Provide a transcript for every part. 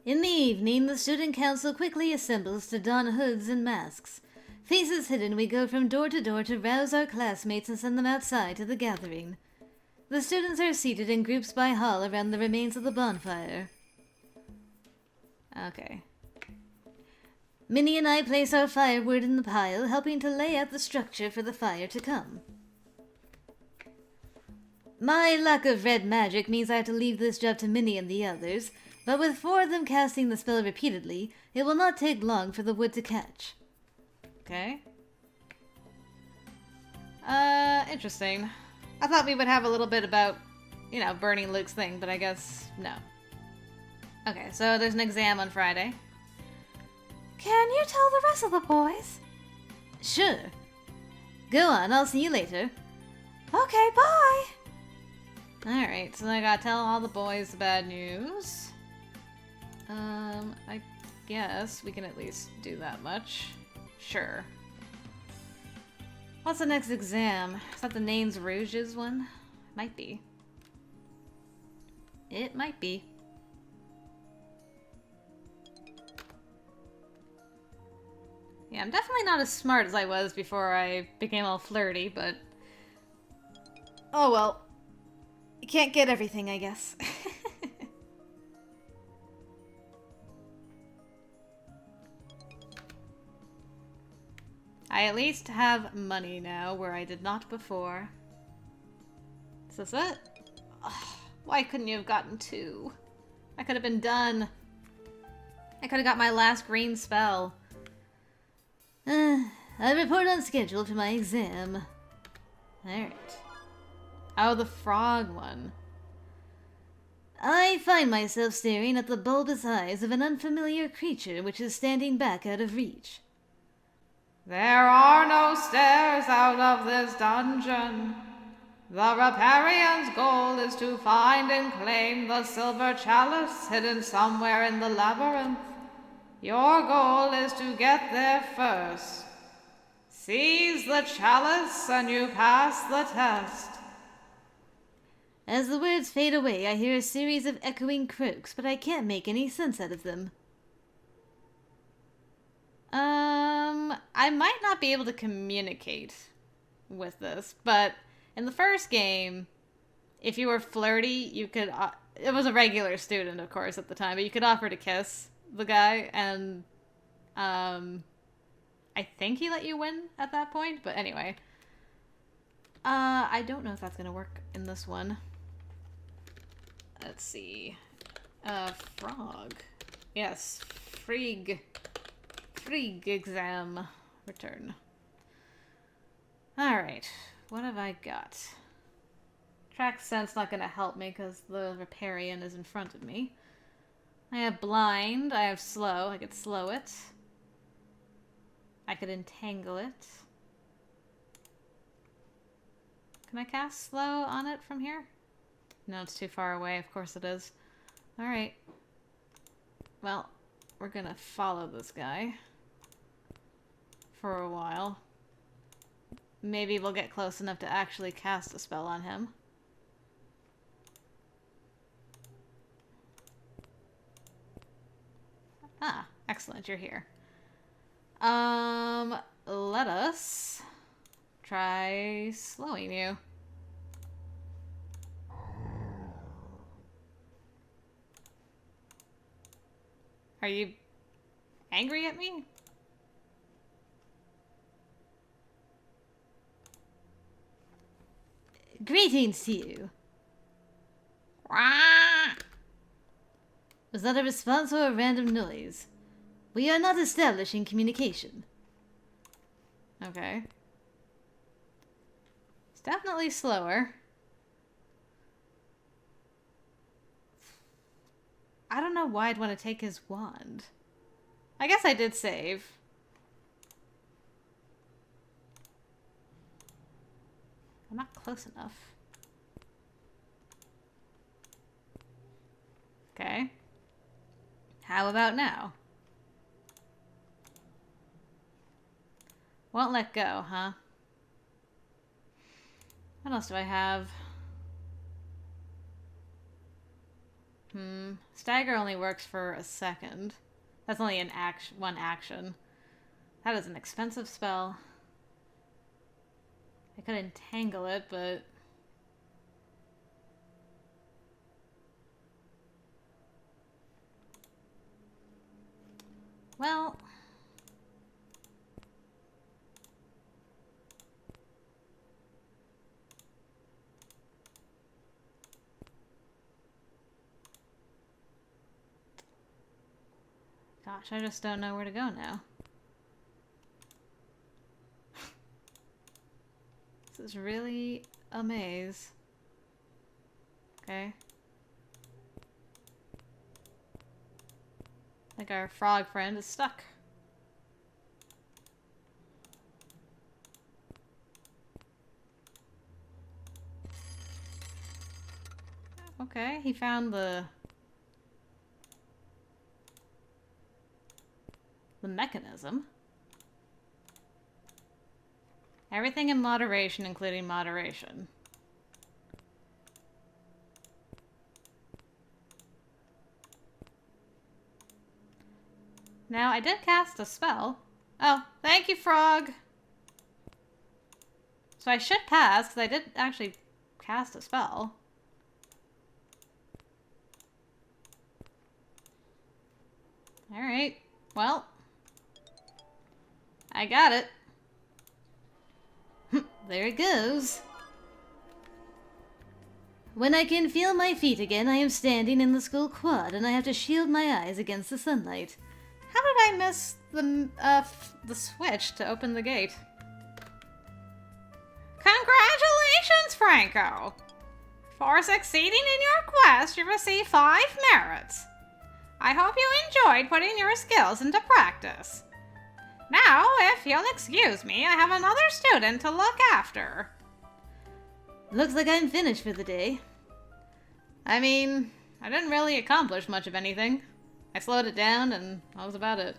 In the evening, the student council quickly assembles to don hoods and masks. Faces hidden, we go from door to rouse our classmates and send them outside to the gathering. The students are seated in groups by hall around the remains of the bonfire. Okay. Minnie and I place our firewood in the pile, helping to lay out the structure for the fire to come. My lack of red magic means I have to leave this job to Minnie and the others, but with 4 of them casting the spell repeatedly, it will not take long for the wood to catch. Okay. Interesting. I thought we would have a little bit about, you know, burning Luke's thing, but I guess no. Okay, so there's an exam on Friday. Can you tell the rest of the boys? Sure. Go on, I'll see you later. Okay, bye! Alright, so I gotta tell all the boys the bad news. I guess we can at least do that much. Sure. What's the next exam? Is that the Nains Rouges one? Might be. It might be. Yeah, I'm definitely not as smart as I was before I became all flirty, but... oh well. You can't get everything, I guess. I at least have money now, where I did not before. Is this it? Ugh, why couldn't you have gotten 2? I could have been done. I could have got my last green spell. I report on schedule to my exam. Alright. Oh, the frog one. I find myself staring at the bulbous eyes of an unfamiliar creature which is standing back out of reach. There are no stairs out of this dungeon. The Riparian's goal is to find and claim the silver chalice hidden somewhere in the labyrinth. Your goal is to get there first. Seize the chalice and you pass the test. As the words fade away, I hear a series of echoing croaks, but I can't make any sense out of them. I might not be able to communicate with this, but in the first game, if you were flirty, you could, it was a regular student, of course, at the time, but you could offer to kiss the guy, and, I think he let you win at that point, but anyway. I don't know if that's gonna work in this one. Let's see. Frog. Yes, Frigg. Frigg exam. Return. Alright, what have I got? Track sense not gonna help me because the Riparian is in front of me. I have blind, I have slow, I could slow it. I could entangle it. Can I cast slow on it from here? No, it's too far away, of course it is. Alright. Well, we're gonna follow this guy for a while. Maybe we'll get close enough to actually cast a spell on him. Ah, excellent, you're here. Let us try slowing you. Are you angry at me? Greetings to you. Was that a response or a random noise? We are not establishing communication. Okay. It's definitely slower. I don't know why I'd want to take his wand. I guess I did save. I'm not close enough. Okay. How about now? Won't let go, huh? What else do I have? Stagger only works for a second. That's only one action. That is an expensive spell. I could entangle it, but... Well... Gosh, I just don't know where to go now. This is really a maze. Okay. I think our frog friend is stuck. Okay, he found the mechanism. Everything in moderation, including moderation. Now, I did cast a spell. Oh, thank you, frog! So I should pass, because I did actually cast a spell. Alright, well... I got it. There it goes. When I can feel my feet again, I am standing in the school quad, and I have to shield my eyes against the sunlight. How did I miss the switch to open the gate? Congratulations, Franco! For succeeding in your quest, you receive 5 merits. I hope you enjoyed putting your skills into practice. Now, if you'll excuse me, I have another student to look after. Looks like I'm finished for the day. I mean, I didn't really accomplish much of anything. I slowed it down, and that was about it.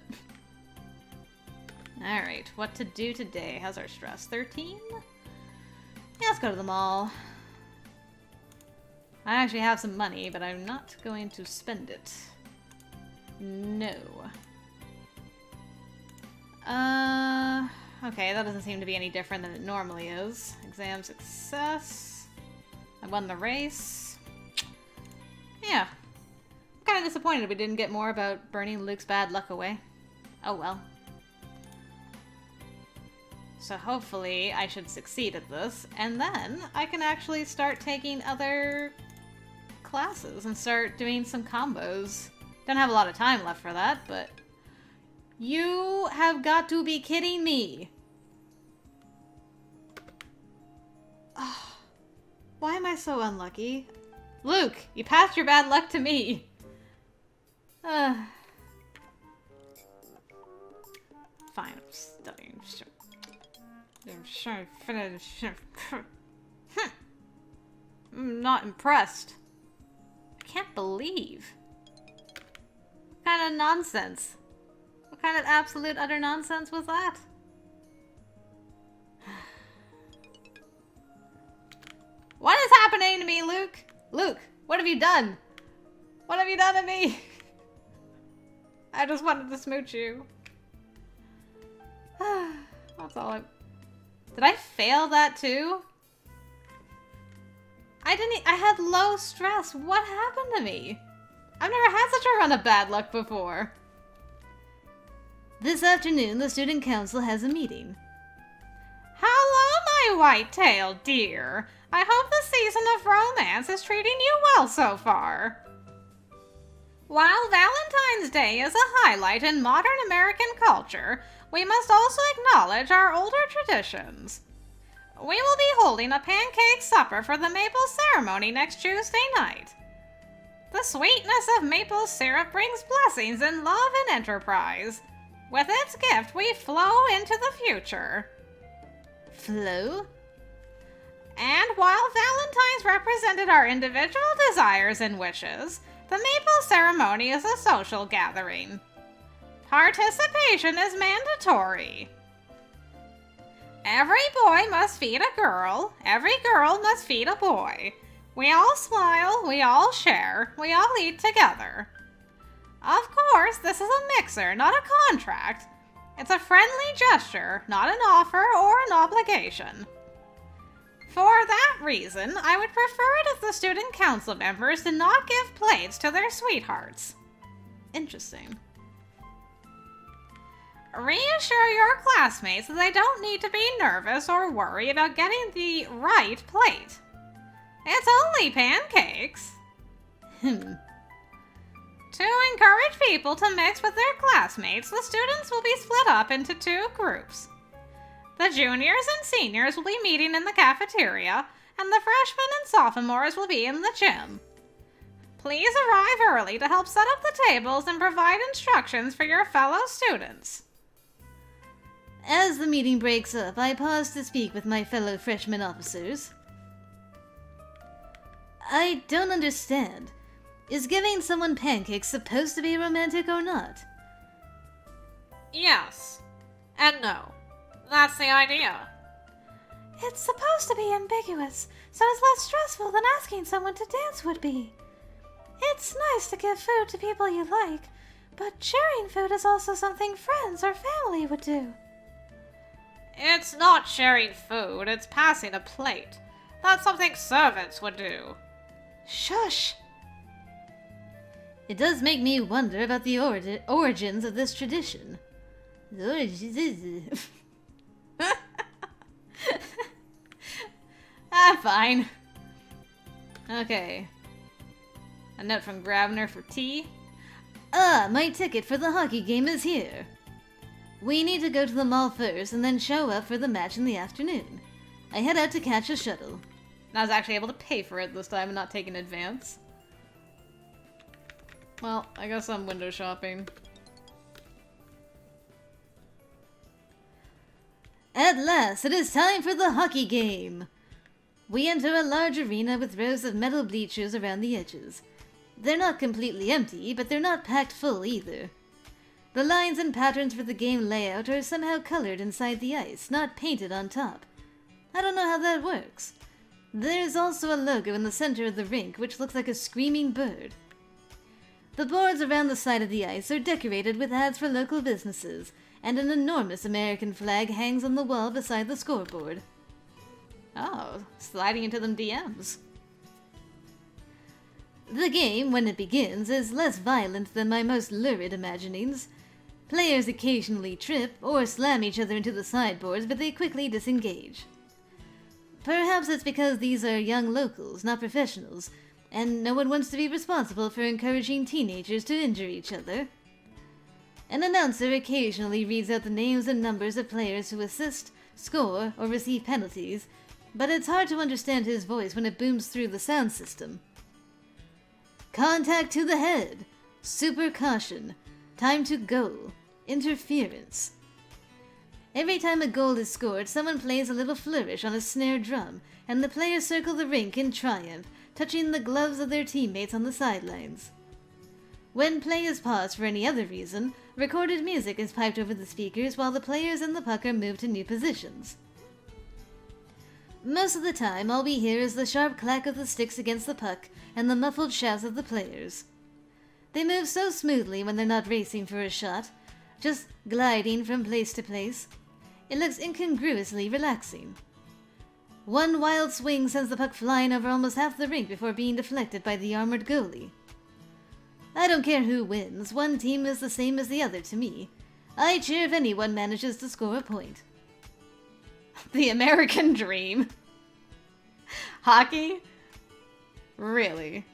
Alright, what to do today? How's our stress? 13? Yeah, let's go to the mall. I actually have some money, but I'm not going to spend it. No. Okay, that doesn't seem to be any different than it normally is. Exam success. I won the race. Yeah. I'm kind of disappointed we didn't get more about burning Luke's bad luck away. Oh well. So hopefully I should succeed at this, and then I can actually start taking other classes and start doing some combos. Don't have a lot of time left for that, but... You have got to be kidding me! Oh, why am I so unlucky? Luke, you passed your bad luck to me! Fine, I'm studying. I'm sure I finished. I'm not impressed. I can't believe. What kind of nonsense? What kind of absolute utter nonsense was that? What is happening to me, Luke? Luke, what have you done? What have you done to me? I just wanted to smooch you. That's all I... Did I fail that too? I had low stress. What happened to me? I've never had such a run of bad luck before. This afternoon, the student council has a meeting. Hello, my white-tailed dear. I hope the season of romance is treating you well so far. While Valentine's Day is a highlight in modern American culture, we must also acknowledge our older traditions. We will be holding a pancake supper for the maple ceremony next Tuesday night. The sweetness of maple syrup brings blessings in love and enterprise. With its gift, we flow into the future. Flow? And while Valentine's represented our individual desires and wishes, the maple ceremony is a social gathering. Participation is mandatory. Every boy must feed a girl, every girl must feed a boy. We all smile, we all share, we all eat together. Of course, this is a mixer, not a contract. It's a friendly gesture, not an offer or an obligation. For that reason, I would prefer it if the student council members did not give plates to their sweethearts. Interesting. Reassure your classmates that they don't need to be nervous or worry about getting the right plate. It's only pancakes. To encourage people to mix with their classmates, the students will be split up into 2 groups. The juniors and seniors will be meeting in the cafeteria, and the freshmen and sophomores will be in the gym. Please arrive early to help set up the tables and provide instructions for your fellow students. As the meeting breaks up, I pause to speak with my fellow freshman officers. I don't understand. Is giving someone pancakes supposed to be romantic or not? Yes. And no. That's the idea. It's supposed to be ambiguous, so it's less stressful than asking someone to dance would be. It's nice to give food to people you like, but sharing food is also something friends or family would do. It's not sharing food, it's passing a plate. That's something servants would do. Shush! It does make me wonder about the origins of this tradition. Fine. Okay. A note from Grabner for tea. My ticket for the hockey game is here. We need to go to the mall first and then show up for the match in the afternoon. I head out to catch a shuttle. I was actually able to pay for it this time and not take an advance. Well, I guess I'm window shopping. At last, it is time for the hockey game! We enter a large arena with rows of metal bleachers around the edges. They're not completely empty, but they're not packed full either. The lines and patterns for the game layout are somehow colored inside the ice, not painted on top. I don't know how that works. There's also a logo in the center of the rink, which looks like a screaming bird. The boards around the side of the ice are decorated with ads for local businesses, and an enormous American flag hangs on the wall beside the scoreboard. Oh, sliding into them DMs. The game, when it begins, is less violent than my most lurid imaginings. Players occasionally trip or slam each other into the sideboards, but they quickly disengage. Perhaps it's because these are young locals, not professionals, and no one wants to be responsible for encouraging teenagers to injure each other. An announcer occasionally reads out the names and numbers of players who assist, score, or receive penalties, but it's hard to understand his voice when it booms through the sound system. Contact to the head. Super caution. Time to goal. Interference. Every time a goal is scored, someone plays a little flourish on a snare drum, and the players circle the rink in triumph, touching the gloves of their teammates on the sidelines. When play is paused for any other reason, recorded music is piped over the speakers while the players and the puck are moved to new positions. Most of the time, all we hear is the sharp clack of the sticks against the puck and the muffled shouts of the players. They move so smoothly when they're not racing for a shot, just gliding from place to place. It looks incongruously relaxing. One wild swing sends the puck flying over almost half the rink before being deflected by the armored goalie. I don't care who wins, one team is the same as the other to me. I cheer if anyone manages to score a point. The American dream. Hockey? Really?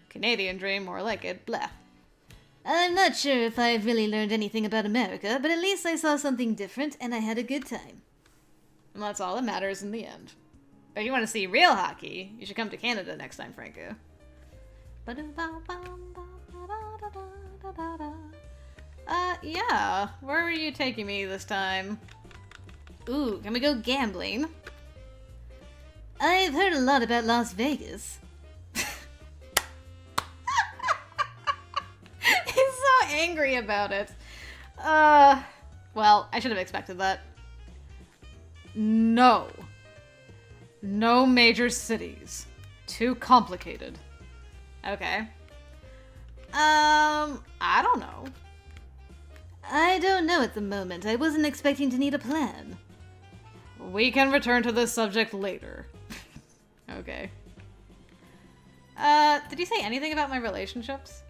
Canadian dream, more like it, blah. I'm not sure if I've really learned anything about America, but at least I saw something different and I had a good time. And that's all that matters in the end. If you want to see real hockey, you should come to Canada next time, Franco. Yeah. Where were you taking me this time? Ooh, can we go gambling? I've heard a lot about Las Vegas. He's so angry about it. Well, I should have expected that. No. No major cities. Too complicated. Okay. I don't know. I don't know at the moment. I wasn't expecting to need a plan. We can return to this subject later. Okay. Did you say anything about my relationships?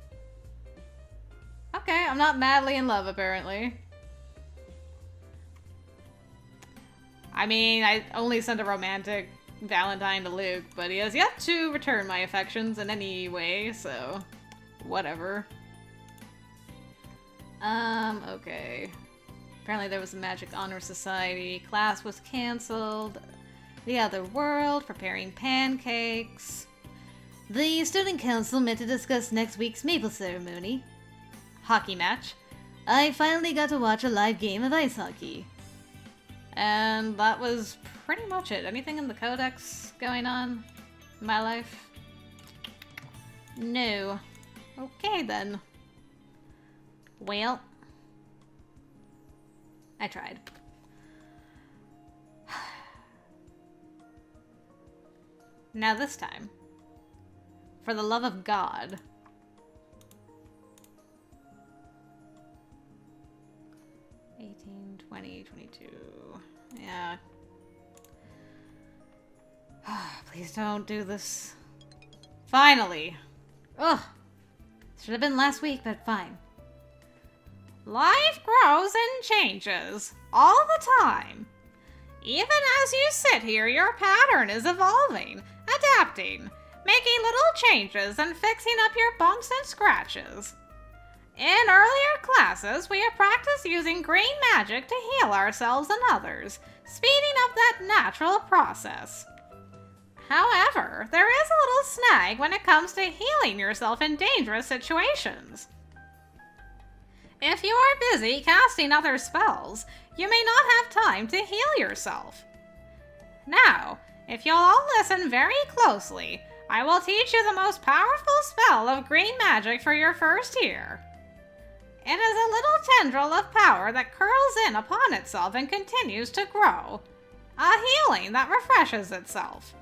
Okay, I'm not madly in love, apparently. I mean, I only sent a romantic Valentine to Luke, but he has yet to return my affections in any way, so whatever. Okay. Apparently there was a Magic Honor Society. Class was canceled. The other world, preparing pancakes. The student council met to discuss next week's maple ceremony. Hockey match. I finally got to watch a live game of ice hockey. And that was pretty much it. Anything in the codex going on in my life? No. Okay then. Well, I tried. Now this time, for the love of God, 18, 20, 22. Yeah. Please don't do this. Finally. Ugh. Should have been last week, but fine. Life grows and changes all the time. Even as you sit here, your pattern is evolving, adapting, making little changes and fixing up your bumps and scratches. In earlier classes, we have practiced using green magic to heal ourselves and others, speeding up that natural process. However, there is a little snag when it comes to healing yourself in dangerous situations. If you are busy casting other spells, you may not have time to heal yourself. Now, if you'll all listen very closely, I will teach you the most powerful spell of green magic for your first year. It is a little tendril of power that curls in upon itself and continues to grow. A healing that refreshes itself.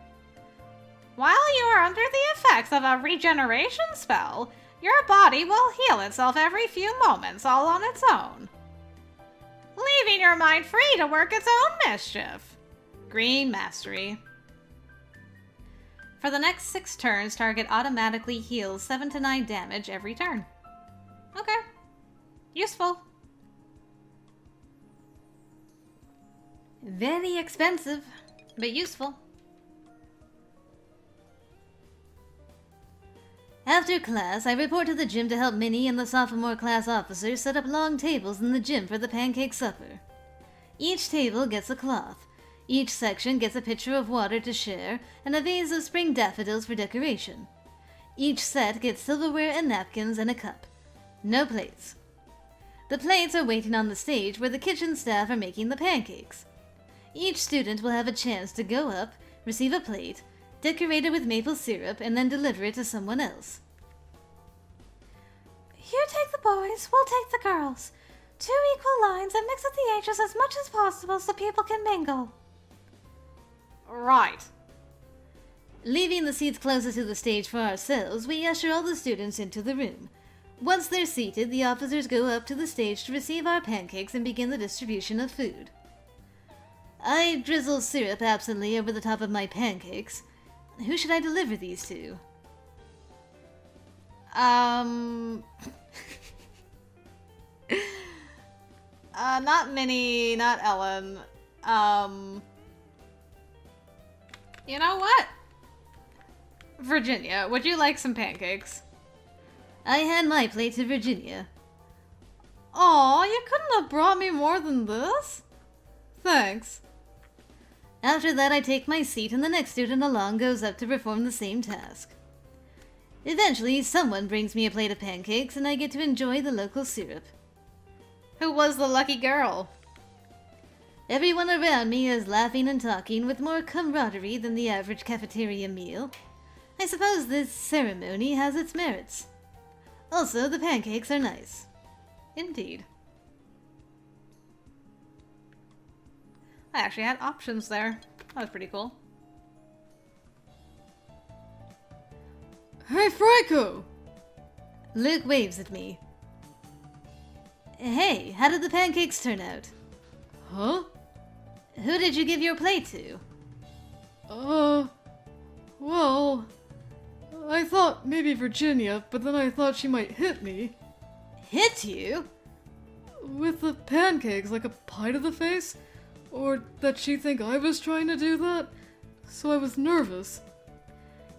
While you are under the effects of a regeneration spell, your body will heal itself every few moments all on its own, leaving your mind free to work its own mischief. Green Mastery. For the next 6 turns, target automatically heals 7 to 9 damage every turn. Okay. Useful. Very expensive, but useful. After class, I report to the gym to help Minnie and the sophomore class officer set up long tables in the gym for the pancake supper. Each table gets a cloth. Each section gets a pitcher of water to share and a vase of spring daffodils for decoration. Each set gets silverware and napkins and a cup. No plates. The plates are waiting on the stage where the kitchen staff are making the pancakes. Each student will have a chance to go up, receive a plate, decorate it with maple syrup, and then deliver it to someone else. You take the boys, we'll take the girls. 2 equal lines and mix up the ages as much as possible so people can mingle. Right. Leaving the seats closest to the stage for ourselves, we usher all the students into the room. Once they're seated, the officers go up to the stage to receive our pancakes and begin the distribution of food. I drizzle syrup absently over the top of my pancakes. Who should I deliver these to? Not Minnie, not Ellen. You know what? Virginia, would you like some pancakes? I hand my plate to Virginia. Aw, you couldn't have brought me more than this? Thanks. After that, I take my seat and the next student along goes up to perform the same task. Eventually, someone brings me a plate of pancakes and I get to enjoy the local syrup. Who was the lucky girl? Everyone around me is laughing and talking with more camaraderie than the average cafeteria meal. I suppose this ceremony has its merits. Also, the pancakes are nice. Indeed. I actually had options there. That was pretty cool. Hey, Franco! Luke waves at me. Hey, how did the pancakes turn out? Huh? Who did you give your plate to? Well, I thought maybe Virginia, but then I thought she might hit me. Hit you? With the pancakes, like a pie to the face? Or that she'd think I was trying to do that? So I was nervous.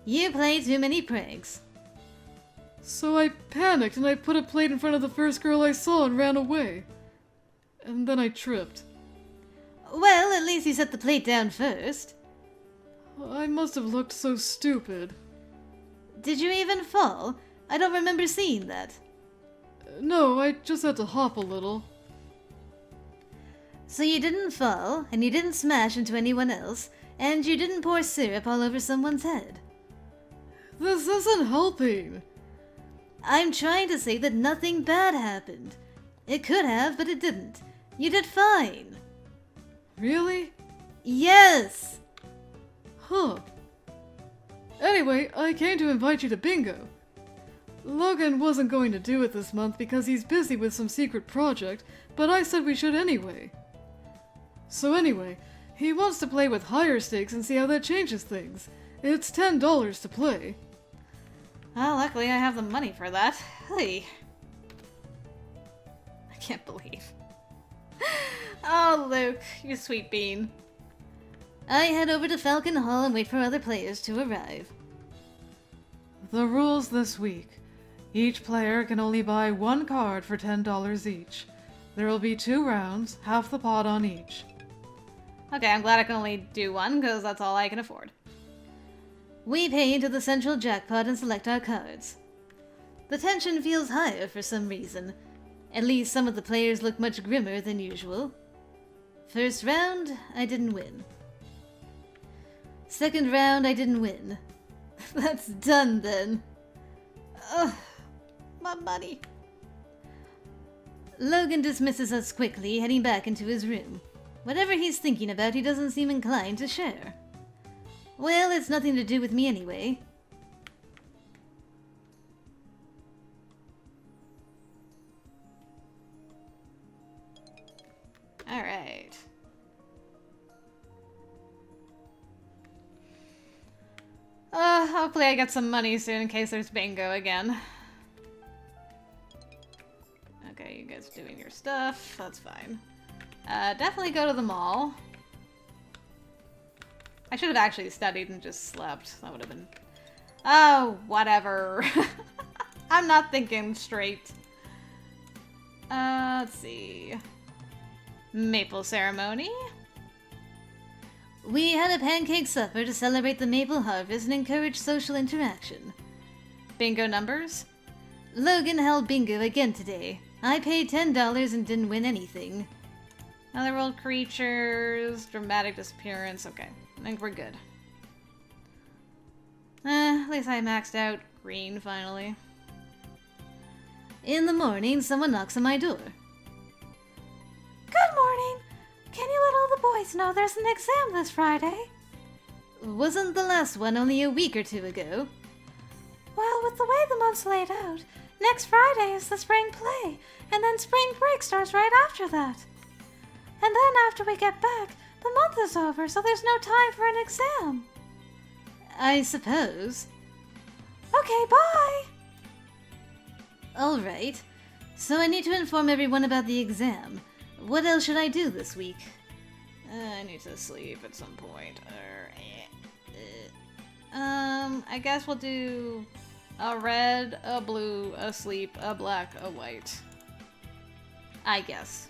You play too many pranks. So I panicked and I put a plate in front of the first girl I saw and ran away. And then I tripped. Well, at least you set the plate down first. I must have looked so stupid. Did you even fall? I don't remember seeing that. No, I just had to hop a little. So you didn't fall, and you didn't smash into anyone else, and you didn't pour syrup all over someone's head. This isn't helping. I'm trying to say that nothing bad happened. It could have, but it didn't. You did fine. Really? Yes! Huh. Anyway, I came to invite you to bingo. Logan wasn't going to do it this month because he's busy with some secret project, but I said we should anyway. So anyway, he wants to play with higher stakes and see how that changes things. It's $10 to play. Well, luckily I have the money for that. Hey. I can't believe. Oh, Luke, you sweet bean. I head over to Falcon Hall and wait for other players to arrive. The rules this week. Each player can only buy one card for $10 each. There will be 2 rounds, half the pot on each. Okay, I'm glad I can only do one, because that's all I can afford. We pay into the central jackpot and select our cards. The tension feels higher for some reason. At least some of the players look much grimmer than usual. First round, I didn't win. Second round, I didn't win. That's done then. Ugh, my money. Logan dismisses us quickly, heading back into his room. Whatever he's thinking about, he doesn't seem inclined to share. Well, it's nothing to do with me anyway. Alright. Hopefully I get some money soon in case there's bingo again. Okay, you guys are doing your stuff. That's fine. Definitely go to the mall. I should have actually studied and just slept. That would have been... Oh, whatever. I'm not thinking straight. Let's see. Maple ceremony. We had a pancake supper to celebrate the maple harvest and encourage social interaction. Bingo numbers. Logan held bingo again today. I paid $10 and didn't win anything. Otherworld creatures, dramatic disappearance. Okay, I think we're good. At least I maxed out green finally. In the morning, someone knocks on my door. Good morning. Can you let all the boys know there's an exam this Friday? Wasn't the last one only a week or 2 ago? Well, with the way the month's laid out, next Friday is the spring play, and then spring break starts right after that. And then after we get back, the month is over, so there's no time for an exam. I suppose. Okay, bye! Alright. So I need to inform everyone about the exam. What else should I do this week? I need to sleep at some point. I guess we'll do a red, a blue, a sleep, a black, a white. I guess.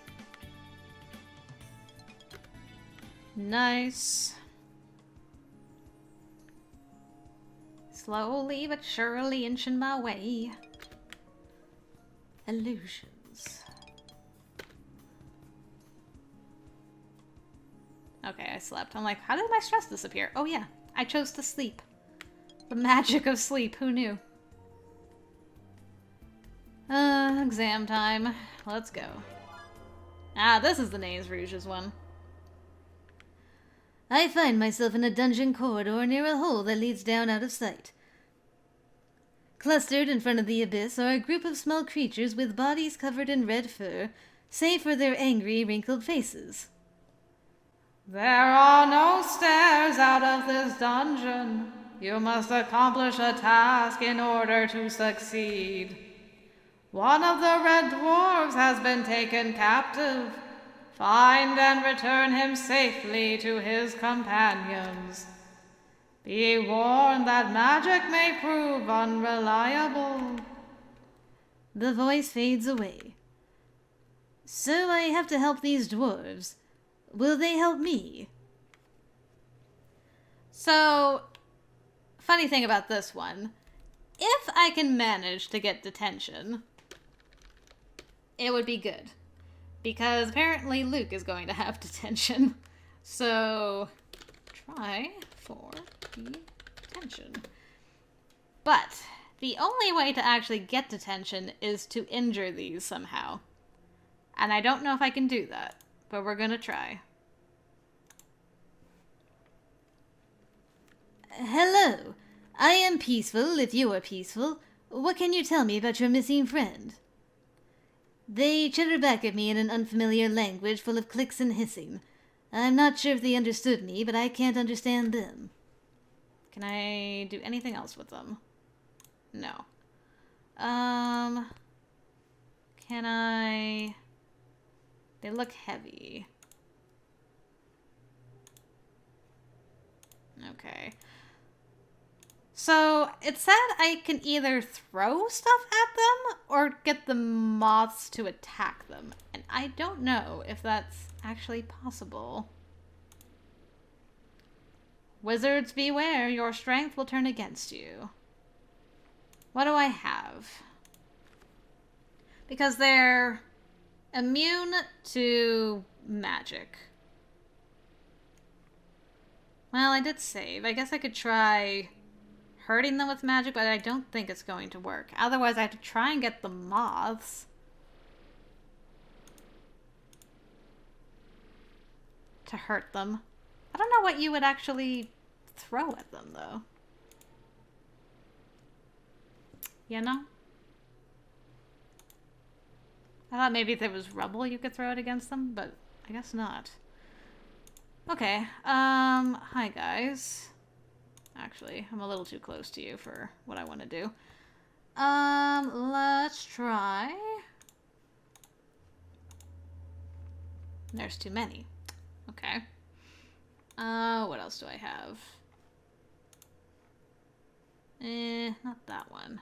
Nice. Slowly but surely inching my way. Illusions. Okay, I slept. I'm like, how did my stress disappear? Oh yeah, I chose to sleep. The magic of sleep, who knew? Exam time. Let's go. Ah, this is the Nays Rouges one. I find myself in a dungeon corridor near a hole that leads down out of sight. Clustered in front of the abyss are a group of small creatures with bodies covered in red fur, save for their angry, wrinkled faces. There are no stairs out of this dungeon. You must accomplish a task in order to succeed. One of the red dwarves has been taken captive. Find and return him safely to his companions. Be warned that magic may prove unreliable. The voice fades away. So I have to help these dwarves. Will they help me? So, funny thing about this one, if I can manage to get detention, it would be good. Because apparently Luke is going to have detention. So, try for detention. But, the only way to actually get detention is to injure these somehow. And I don't know if I can do that, but we're gonna try. Hello. I am peaceful if you are peaceful. What can you tell me about your missing friend? They chitter back at me in an unfamiliar language full of clicks and hissing. I'm not sure if they understood me, but I can't understand them. Can I do anything else with them? No. Can I... They look heavy. Okay. So, it said I can either throw stuff at them or get the moths to attack them. And I don't know if that's actually possible. Wizards beware, your strength will turn against you. What do I have? Because they're immune to magic. Well, I did save. I guess I could try hurting them with magic, but I don't think it's going to work. Otherwise, I have to try and get the moths to hurt them. I don't know what you would actually throw at them, though. You know? I thought maybe if there was rubble you could throw it against them, but I guess not. Okay, hi guys. Actually, I'm a little too close to you for what I want to do. Let's try... There's too many. Okay. What else do I have? Not that one.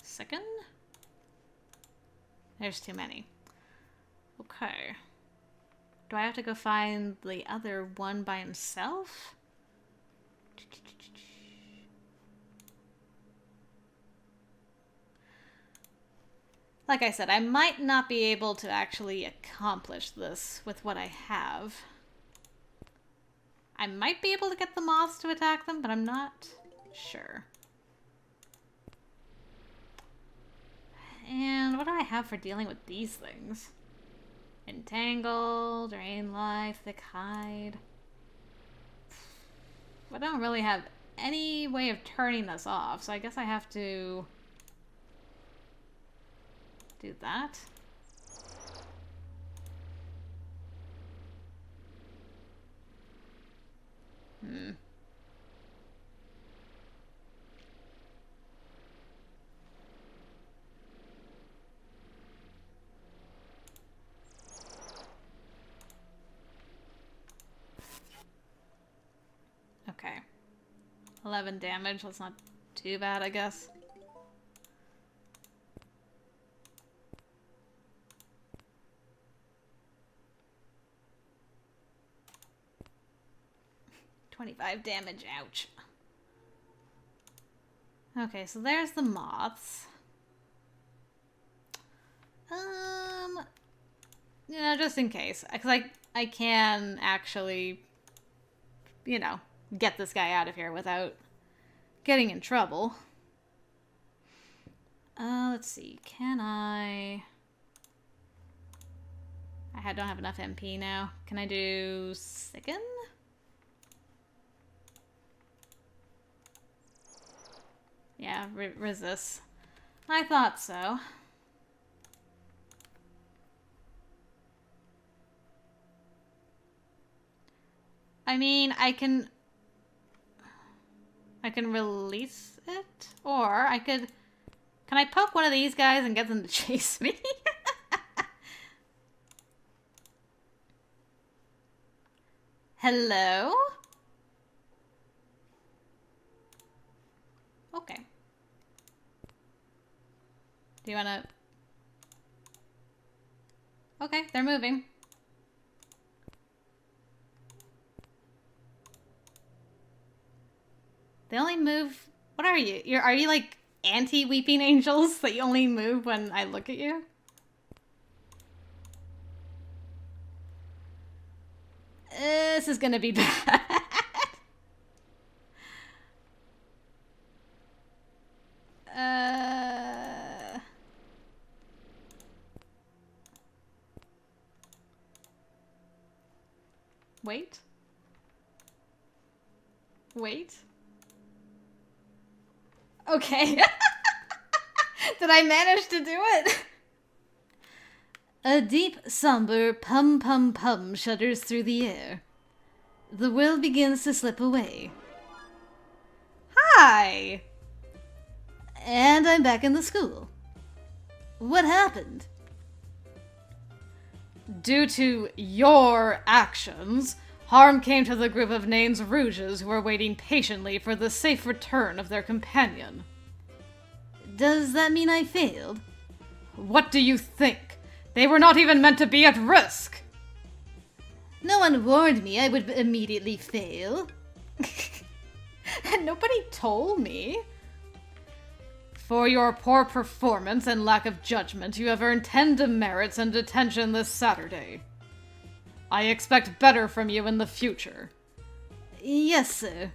Second? There's too many. Okay. Do I have to go find the other one by himself? Like I said, I might not be able to actually accomplish this with what I have. I might be able to get the moths to attack them, but I'm not sure. And what do I have for dealing with these things? Entangle, drain life, thick hide. I don't really have any way of turning this off, so I guess I have to do that. Okay. 11 damage, that's not too bad, I guess. $25 damage, ouch. Okay, so there's the moths. You know, just in case. Because I can actually, you know, get this guy out of here without getting in trouble. Let's see. Can I don't have enough MP now. Can I do Sicken? Yeah, resist. I thought so. I mean, I can release it, or I could... Can I poke one of these guys and get them to chase me? Hello? Okay. Do you wanna... Okay, they're moving. They only move... What are you? Are you like anti-weeping angels that you only move when I look at you? This is gonna be bad. Wait. Wait. Okay. Did I manage to do it? A deep, somber pum-pum-pum shudders through the air. The world begins to slip away. Hi! And I'm back in the school. What happened? Due to your actions, harm came to the group of names Rouges who were waiting patiently for the safe return of their companion. Does that mean I failed? What do you think? They were not even meant to be at risk! No one warned me I would immediately fail. Nobody told me. For your poor performance and lack of judgment, you have earned 10 demerits and detention this Saturday. I expect better from you in the future. Yes, sir.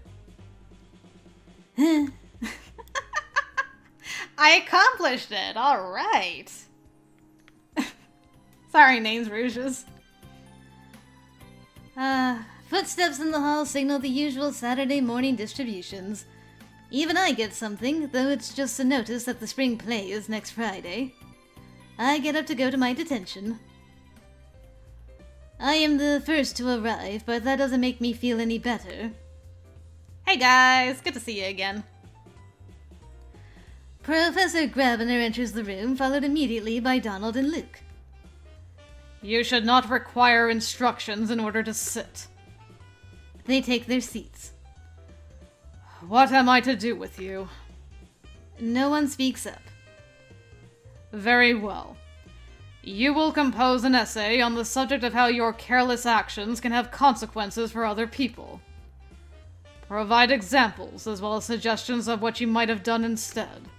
I accomplished it! Alright. Sorry, names Rouges. Footsteps in the hall signal the usual Saturday morning distributions. Even I get something, though it's just a notice that the spring play is next Friday. I get up to go to my detention. I am the first to arrive, but that doesn't make me feel any better. Hey guys, good to see you again. Professor Grabiner enters the room, followed immediately by Donald and Luke. You should not require instructions in order to sit. They take their seats. What am I to do with you? No one speaks up. Very well. You will compose an essay on the subject of how your careless actions can have consequences for other people. Provide examples as well as suggestions of what you might have done instead.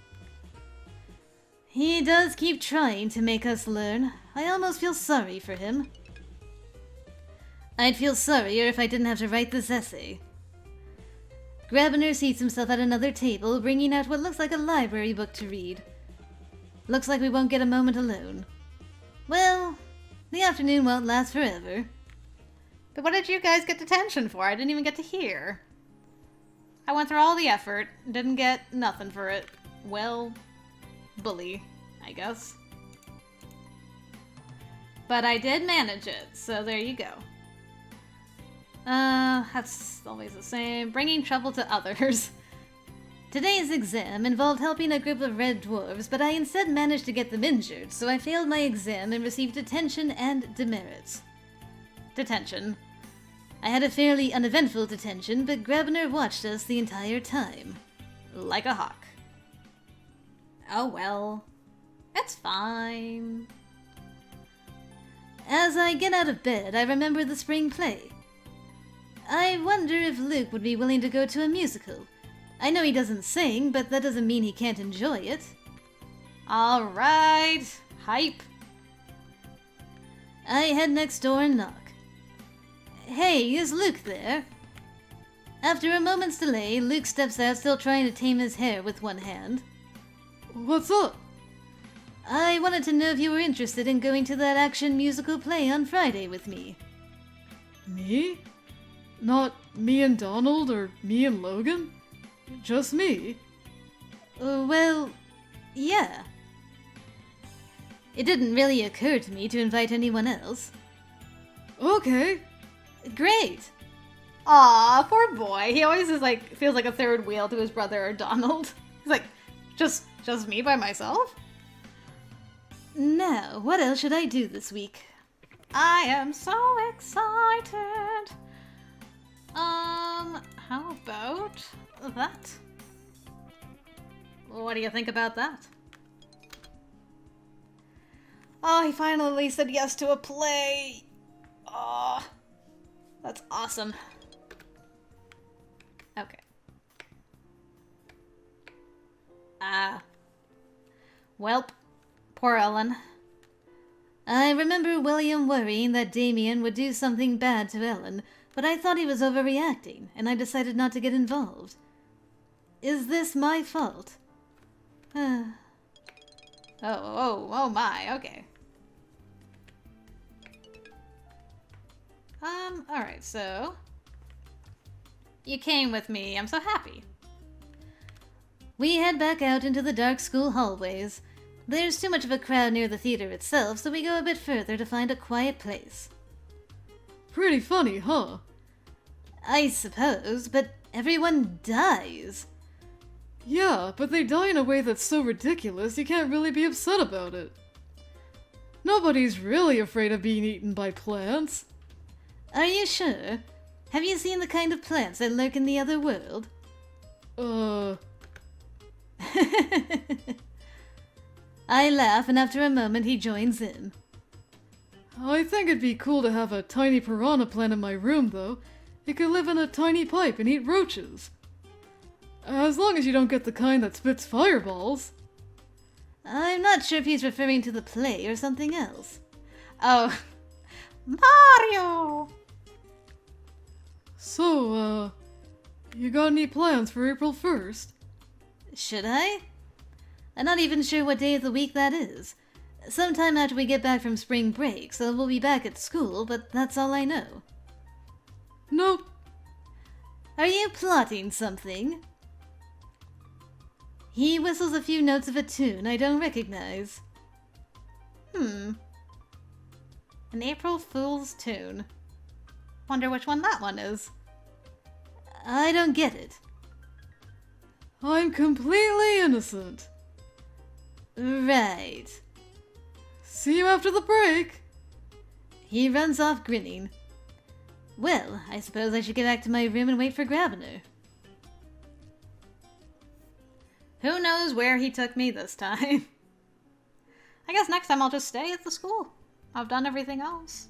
He does keep trying to make us learn. I almost feel sorry for him. I'd feel sorrier if I didn't have to write this essay. Grabiner seats himself at another table, bringing out what looks like a library book to read. Looks like we won't get a moment alone. Well, the afternoon won't last forever. But what did you guys get detention for? I didn't even get to hear. I went through all the effort, didn't get nothing for it. Well, bully, I guess. But I did manage it, so there you go. That's always the same. Bringing trouble to others. Today's exam involved helping a group of red dwarves, but I instead managed to get them injured, so I failed my exam and received detention and demerits. Detention. I had a fairly uneventful detention, but Grabiner watched us the entire time. Like a hawk. Oh well. It's fine. As I get out of bed, I remember the spring play. I wonder if Luke would be willing to go to a musical. I know he doesn't sing, but that doesn't mean he can't enjoy it. Alright, hype. I head next door and knock. Hey, is Luke there? After a moment's delay, Luke steps out, still trying to tame his hair with one hand. What's up? I wanted to know if you were interested in going to that action musical play on Friday with me. Me? Not me and Donald or me and Logan? Just me? Well, yeah. It didn't really occur to me to invite anyone else. Okay. Great. Aw, poor boy. He always is like feels like a third wheel to his brother or Donald. He's like, just me by myself? Now, what else should I do this week? I am so excited. How about that? What do you think about that? Oh, he finally said yes to a play. Oh, that's awesome. Okay. Welp, poor Ellen. I remember William worrying that Damien would do something bad to Ellen, but I thought he was overreacting, and I decided not to get involved. Is this my fault? Oh my, okay. Alright, so... You came with me, I'm so happy. We head back out into the dark school hallways. There's too much of a crowd near the theater itself, so we go a bit further to find a quiet place. Pretty funny, huh? I suppose, but everyone dies. Yeah, but they die in a way that's so ridiculous you can't really be upset about it. Nobody's really afraid of being eaten by plants. Are you sure? Have you seen the kind of plants that lurk in the other world? I laugh, and after a moment he joins in. I think it'd be cool to have a tiny piranha plant in my room, though. It could live in a tiny pipe and eat roaches. As long as you don't get the kind that spits fireballs. I'm not sure if he's referring to the play or something else. Oh, Mario! So, you got any plans for April 1st? Should I? I'm not even sure what day of the week that is. Sometime after we get back from spring break, so we'll be back at school, but that's all I know. Nope. Are you plotting something? He whistles a few notes of a tune I don't recognize. An April Fool's tune. Wonder which one that one is. I don't get it. I'm completely innocent. Right. See you after the break. He runs off grinning. Well, I suppose I should get back to my room and wait for Grabner. Who knows where he took me this time? I guess next time I'll just stay at the school. I've done everything else.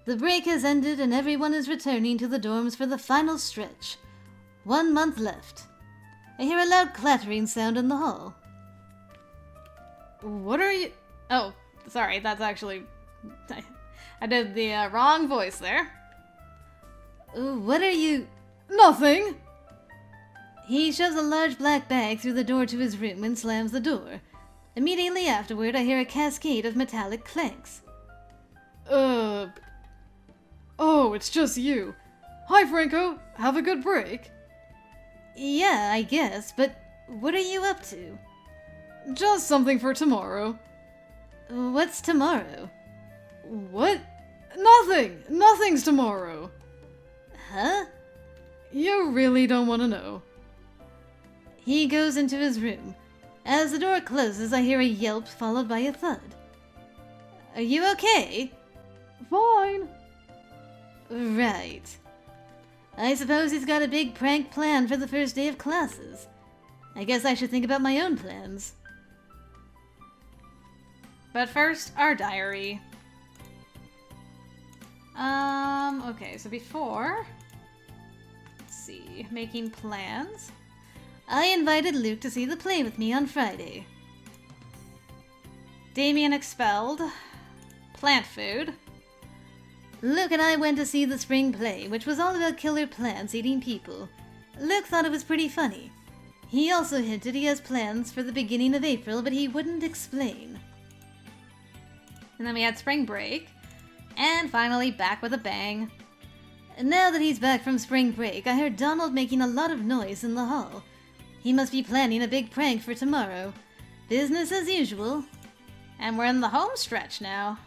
The break has ended and everyone is returning to the dorms for the final stretch. 1 month left. I hear a loud clattering sound in the hall. What are you... Oh, sorry, that's actually... I did the wrong voice there. What are you... Nothing. He shoves a large black bag through the door to his room and slams the door. Immediately afterward, I hear a cascade of metallic clanks. Oh, it's just you. Hi, Franco. Have a good break. Yeah, I guess, but what are you up to? Just something for tomorrow. What's tomorrow? What? Nothing! Nothing's tomorrow. Huh? You really don't want to know. He goes into his room. As the door closes, I hear a yelp followed by a thud. Are you okay? Fine. Right. I suppose he's got a big prank plan for the first day of classes. I guess I should think about my own plans. But first, our diary. Okay, so before... Let's see, making plans. I invited Luke to see the play with me on Friday. Damien expelled. Plant food. Luke and I went to see the spring play, which was all about killer plants eating people. Luke thought it was pretty funny. He also hinted he has plans for the beginning of April, but he wouldn't explain. And then we had spring break. And finally, back with a bang. Now that he's back from spring break, I heard Donald making a lot of noise in the hall. He must be planning a big prank for tomorrow. Business as usual. And we're in the home stretch now.